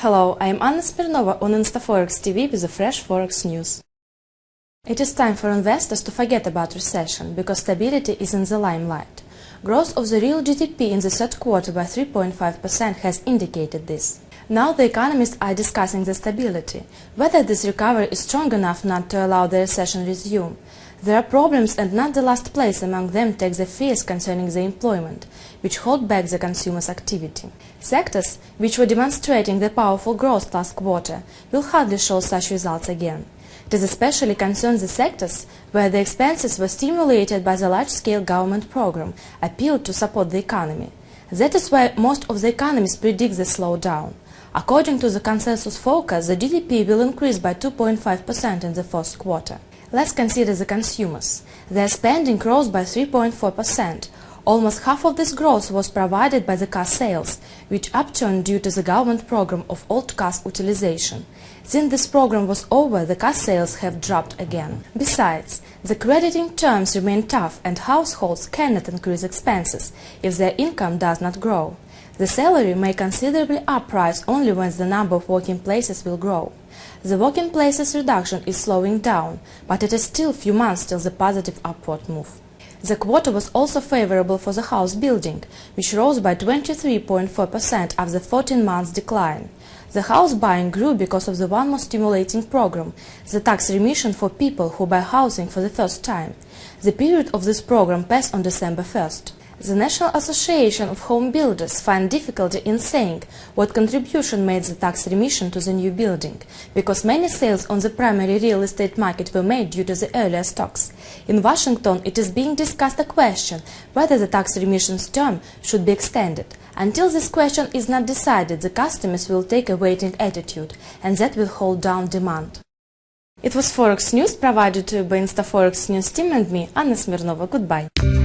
Hello, I am Anna Smirnova on InstaForex TV with the fresh Forex news. It is time for investors to forget about recession because stability is in the limelight. Growth of the real GDP in the third quarter by 3.5% has indicated this. Now the economists are discussing the stability, whether this recovery is strong enough not to allow the recession resume. There are problems, and not the last place among them takes the fears concerning the employment, which hold back the consumers' activity. Sectors, which were demonstrating the powerful growth last quarter, will hardly show such results again. It is especially concerned the sectors where the expenses were stimulated by the large-scale government program appealed to support the economy. That is why most of the economists predict the slowdown. According to the consensus forecast, the GDP will increase by 2.5% in the first quarter. Let's consider the consumers. Their spending rose by 3.4%. Almost half of this growth was provided by the car sales, which upturned due to the government program of old cars utilization. Since this program was over, the car sales have dropped again. Besides, the crediting terms remain tough and households cannot increase expenses if their income does not grow. The salary may considerably uprise only when the number of working places will grow. The working places reduction is slowing down, but it is still a few months till the positive upward move. The quarter was also favorable for the house building, which rose by 23.4% after the 14 months decline. The house buying grew because of the one more stimulating program, the tax remission for people who buy housing for the first time. The period of this program passed on December 1st. The National Association of Home Builders find difficulty in saying what contribution made the tax remission to the new building, because many sales on the primary real estate market were made due to the earlier stocks. In Washington, it is being discussed a question whether the tax remission's term should be extended. Until this question is not decided, the customers will take a waiting attitude, and that will hold down demand. It was Forex News provided to you by InstaForex News team and me, Anna Smirnova. Goodbye.